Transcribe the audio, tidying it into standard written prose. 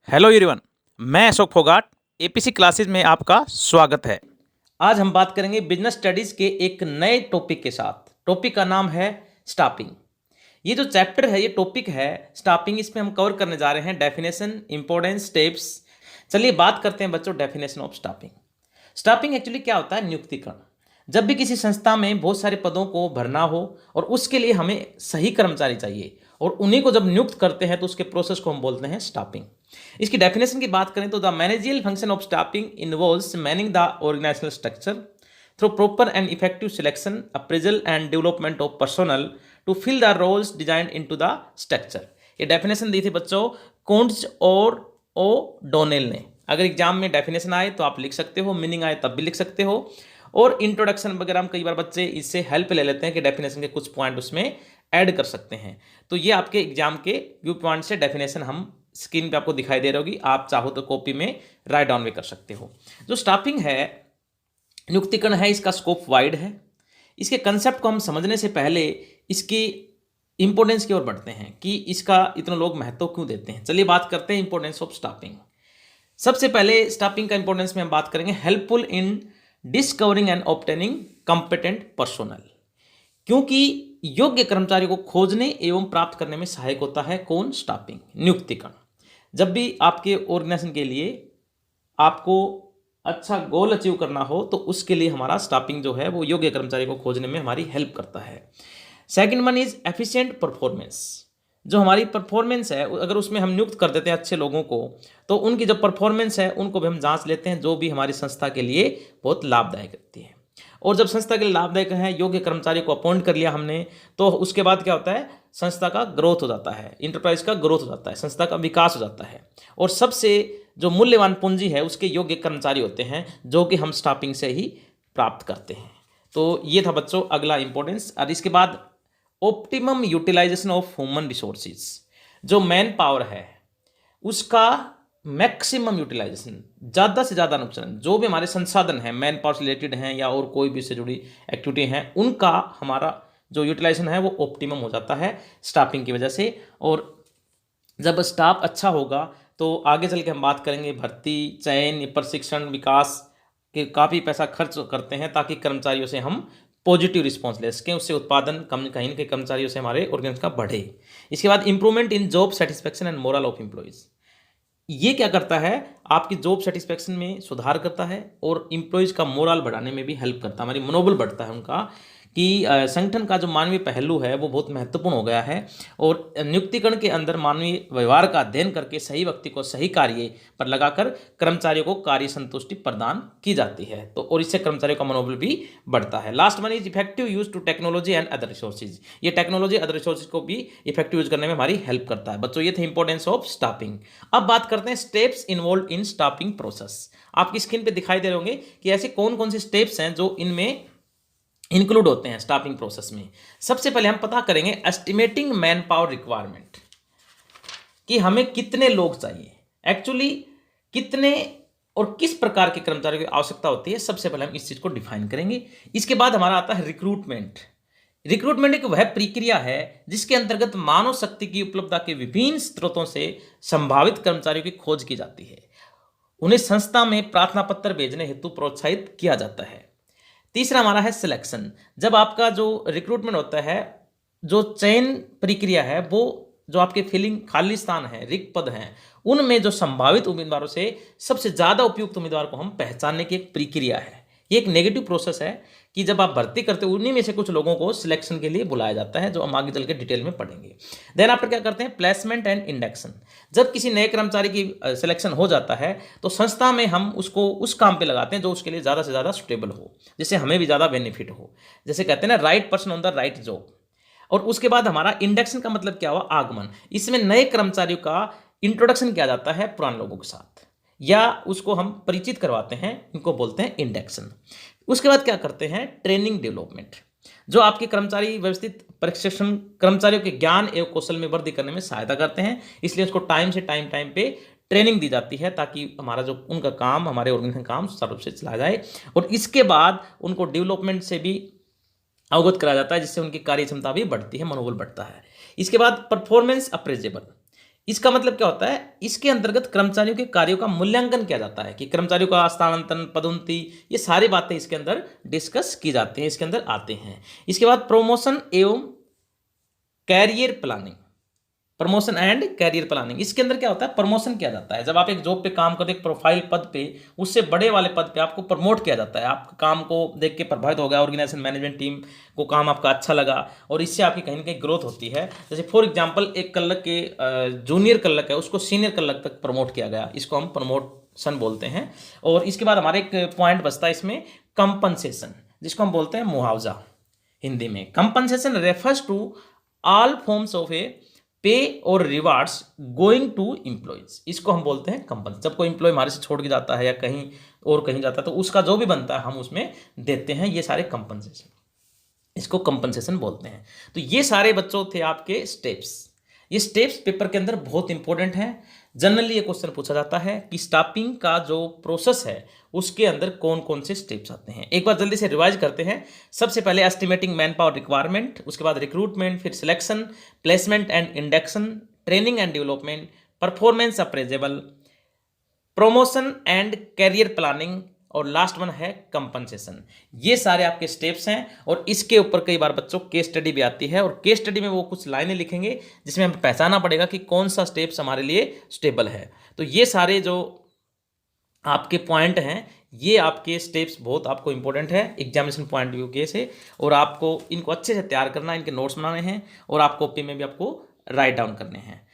Hello everyone, मैं Ashok Phogat. APC classes में आपका स्वागत है। आज हम बात करेंगे बिजनेस स्टडीज़ के एक नए टॉपिक के साथ। टॉपिक का नाम है स्टाफिंग। ये जो चैप्टर है, ये टॉपिक है स्टाफिंग। इसमें हम कवर करने जा रहे हैं डेफिनेशन, इंपॉर्टेंस, स्टेप्स। चलिए बात करते हैं बच्चों definition of staffing. Staffing actually क्या होता है? नियुक्तिकरण। जब भी किसी संस्था में बहुत सारे पदों को भरना हो और उसके लिए हमें सही कर्मचारी चाहिए और उन्हीं को जब नियुक्त करते हैं तो उसके प्रोसेस को हम बोलते हैं स्टाफिंग। इसकी डेफिनेशन की बात करें तो the managerial function of staffing involves manning the organisational structure through proper and effective selection, appraisal and development of personnel to fill the roles design into the structure. ये डेफिनेशन दी थी बच्चों कोंट्ज और ओ डोनेल ने। अगर एग्जाम में definition आए तो आप लिख सकते हो, मीनिंग आए तब भी लिख सकते हो। और इंट्रोडक्शन वगैरह हम कई बार बच्चे इससे हेल्प ले लेते हैं कि डेफिनेशन के कुछ पॉइंट उसमें ऐड कर सकते हैं। तो ये आपके एग्जाम के व्यू पॉइंट से डेफिनेशन हम स्क्रीन पे आपको दिखाई दे रही होगी, आप चाहो तो कॉपी में राइट डाउन भी कर सकते हो। जो स्टाफिंग है, नियुक्तिकरण है, इसका स्कोप वाइड है। इसके कंसेप्ट को हम समझने से पहले इसकी इंपॉर्टेंस की ओर बढ़ते हैं कि इसका इतना लोग महत्व क्यों देते हैं। चलिए बात करते हैं इंपॉर्टेंस ऑफ स्टाफिंग। सबसे पहले स्टाफिंग का इंपॉर्टेंस में हम बात करेंगे helpful in discovering and obtaining competent personnel. क्योंकि योग्य कर्मचारियों को खोजने एवं प्राप्त करने में सहायक होता है कौन? स्टाफिंग, नियुक्तिकरण। जब भी आपके ऑर्गेनाइजेशन के लिए आपको अच्छा गोल अचीव करना हो तो उसके लिए हमारा स्टाफिंग जो है वो योग्य कर्मचारी को खोजने में हमारी हेल्प करता है। Second one is efficient performance. जो हमारी परफॉर्मेंस है, अगर उसमें हम नियुक्त कर देते हैं अच्छे लोगों को तो उनकी जो परफॉर्मेंस है उनको भी हम जांच लेते हैं, जो भी हमारी संस्था के लिए बहुत लाभदायक रहती है। और जब संस्था के लिए लाभदायक है, योग्य कर्मचारी को अपॉइंट कर लिया हमने, तो उसके बाद क्या होता है? संस्था का ग्रोथ हो जाता है, इंटरप्राइज का ग्रोथ हो जाता है, संस्था का विकास हो जाता है। और सबसे जो मूल्यवान पूंजी है उसके योग्य कर्मचारी होते हैं, जो कि हम स्टाफिंग से ही प्राप्त करते हैं। तो ये था बच्चों अगला इंपॉर्टेंस। और इसके बाद optimum utilisation of human resources. जो मैन पावर है उसका मैक्सिमम यूटिलाइजेशन, ज़्यादा से ज़्यादा नुकसान, जो भी हमारे संसाधन हैं मैन पावर से रिलेटेड हैं या और कोई भी इससे जुड़ी एक्टिविटी हैं, उनका हमारा जो यूटिलाइजेशन है वो ऑप्टिमम हो जाता है स्टाफिंग की वजह से। और जब स्टाफ अच्छा होगा तो आगे चल के हम बात करेंगे भर्ती, चयन, प्रशिक्षण, विकास के काफ़ी पैसा खर्च करते हैं ताकि कर्मचारियों से हम पॉजिटिव रिस्पॉन्स ले सकें, उससे उत्पादन कहीं न कहीं कर्मचारियों से हमारे ऑर्गेनाइजेशन का बढ़े। इसके बाद improvement in job satisfaction and moral of employees. ये क्या करता है? आपकी जॉब सेटिस्फैक्शन में सुधार करता है और एम्प्लॉयज़ का मोरल बढ़ाने में भी हेल्प करता है, हमारी मनोबल बढ़ता है उनका कि संगठन का जो मानवीय पहलू है वो बहुत महत्वपूर्ण हो गया है। और नियुक्तिकरण के अंदर मानवीय व्यवहार का अध्ययन करके सही व्यक्ति को सही कार्य पर लगाकर कर्मचारियों को कार्य संतुष्टि प्रदान की जाती है। तो और इससे कर्मचारियों का मनोबल भी बढ़ता है। Last one is effective use to technology and other resources. ये टेक्नोलॉजी अदर रिसोर्सेज को भी इफेक्टिव यूज करने में हमारी हेल्प करता है। बच्चों ये थे इंपॉर्टेंस ऑफ स्टाफिंग। अब बात करते हैं steps involve in staffing process. आपकी स्क्रीन पे दिखाई दे रहे होंगे कि ऐसे कौन कौन से स्टेप्स हैं जो इनमें इंक्लूड होते हैं स्टाफिंग प्रोसेस में। सबसे पहले हम पता करेंगे एस्टिमेटिंग मैन पावर रिक्वायरमेंट, कि हमें कितने लोग चाहिए, एक्चुअली कितने और किस प्रकार के कर्मचारियों की आवश्यकता होती है। सबसे पहले हम इस चीज को डिफाइन करेंगे। इसके बाद हमारा आता है रिक्रूटमेंट। रिक्रूटमेंट एक वह प्रक्रिया है जिसके अंतर्गत मानव शक्ति की उपलब्धता के विभिन्न स्रोतों से संभावित कर्मचारियों की खोज की जाती है, उन्हें संस्था में प्रार्थना पत्र भेजने हेतु प्रोत्साहित किया जाता है। तीसरा हमारा है सिलेक्शन। जब आपका जो रिक्रूटमेंट होता है, जो चयन प्रक्रिया है, वो जो आपके फिलिंग खाली स्थान है, रिक्त पद हैं, उनमें जो संभावित उम्मीदवारों से सबसे ज़्यादा उपयुक्त उम्मीदवार को हम पहचानने की एक प्रक्रिया है। ये एक नेगेटिव प्रोसेस है कि जब आप भर्ती करते हो उन्हीं में से कुछ लोगों को सिलेक्शन के लिए बुलाया जाता है, जो हम आगे चल के डिटेल में पढ़ेंगे। देन आफ्टर क्या करते हैं? Placement and induction. जब किसी नए कर्मचारी की सिलेक्शन हो जाता है तो संस्था में हम उसको उस काम पे लगाते हैं जो उसके लिए ज़्यादा से ज़्यादा सुटेबल हो, जिससे हमें भी ज़्यादा बेनिफिट हो। जैसे कहते हैं ना, right person on the right job. और उसके बाद हमारा इंडक्शन का मतलब क्या हुआ? आगमन। इसमें नए कर्मचारियों का इंट्रोडक्शन किया जाता है पुराने लोगों के साथ, या उसको हम परिचित करवाते हैं, इनको बोलते हैं इंडक्शन। उसके बाद क्या करते हैं? Training development. जो आपके कर्मचारी व्यवस्थित प्रशिक्षण कर्मचारियों के ज्ञान एवं कौशल में वृद्धि करने में सहायता करते हैं, इसलिए उसको टाइम से टाइम पे ट्रेनिंग दी जाती है ताकि हमारा जो उनका काम, हमारे ऑर्गेनाइजेशन काम सुचारू रूप से चला जाए। और इसके बाद उनको डेवलपमेंट से भी अवगत कराया जाता है, जिससे उनकी कार्य क्षमता भी बढ़ती है, मनोबल बढ़ता है। इसके बाद परफॉर्मेंस अप्रेजेबल। इसका मतलब क्या होता है, इसके अंतर्गत कर्मचारियों के कार्यों का मूल्यांकन किया जाता है कि कर्मचारियों का स्थानांतरण, पदोन्नति, ये सारी बातें इसके अंदर डिस्कस की जाती हैं, इसके अंदर आते हैं। इसके बाद प्रमोशन एवं career planning, promotion and career planning, इसके अंदर क्या होता है, प्रमोशन किया जाता है। जब आप एक जॉब पे काम करते एक प्रोफाइल पद पे, उससे बड़े वाले पद पे आपको प्रमोट किया जाता है। आपके काम को देख के प्रभावित हो गया ऑर्गेनाइजेशन मैनेजमेंट टीम को, काम आपका अच्छा लगा और इससे आपकी कहीं ना कहीं ग्रोथ होती है। जैसे फॉर एग्जाम्पल एक क्लर्क के जूनियर क्लर्क है, उसको सीनियर क्लर्क तक प्रमोट किया गया, इसको हम प्रमोशन बोलते हैं। और इसके बाद हमारे एक पॉइंट बचता है इसमें, कंपनसेशन, जिसको हम बोलते हैं मुआवजा हिंदी में। Compensation refers to all forms of a pay और रिवार्ड्स गोइंग टू एम्प्लॉयज, इसको हम बोलते हैं कंपनसेशन। जब कोई एम्प्लॉय हमारे से छोड़ के जाता है या कहीं और कहीं जाता है तो उसका जो भी बनता है हम उसमें देते हैं, ये सारे कंपनसेशन, इसको कंपनसेशन बोलते हैं। तो ये सारे बच्चों थे आपके स्टेप्स। ये स्टेप्स पेपर के अंदर बहुत इंपॉर्टेंट हैं। जनरली ये क्वेश्चन पूछा जाता है कि स्टाफिंग का जो प्रोसेस है उसके अंदर कौन कौन से स्टेप्स आते हैं। एक बार जल्दी से रिवाइज करते हैं। सबसे पहले एस्टिमेटिंग मैन पावर रिक्वायरमेंट, उसके बाद रिक्रूटमेंट, फिर selection, placement and induction, training and development, performance appraisal, promotion and career planning, और लास्ट वन है कंपनसेशन। ये सारे आपके स्टेप्स हैं और इसके ऊपर कई बार बच्चों केस स्टडी भी आती है और केस स्टडी में वो कुछ लाइनें लिखेंगे जिसमें हमें पहचानना पड़ेगा कि कौन सा स्टेप्स हमारे लिए स्टेबल है। तो ये सारे जो आपके पॉइंट हैं, ये आपके स्टेप्स बहुत आपको इंपॉर्टेंट है एग्जामिनेशन पॉइंट व्यू के से, और आपको इनको अच्छे से तैयार करना, इनके नोट्स बनाने हैं और आप कॉपी में भी आपको राइट डाउन करने हैं।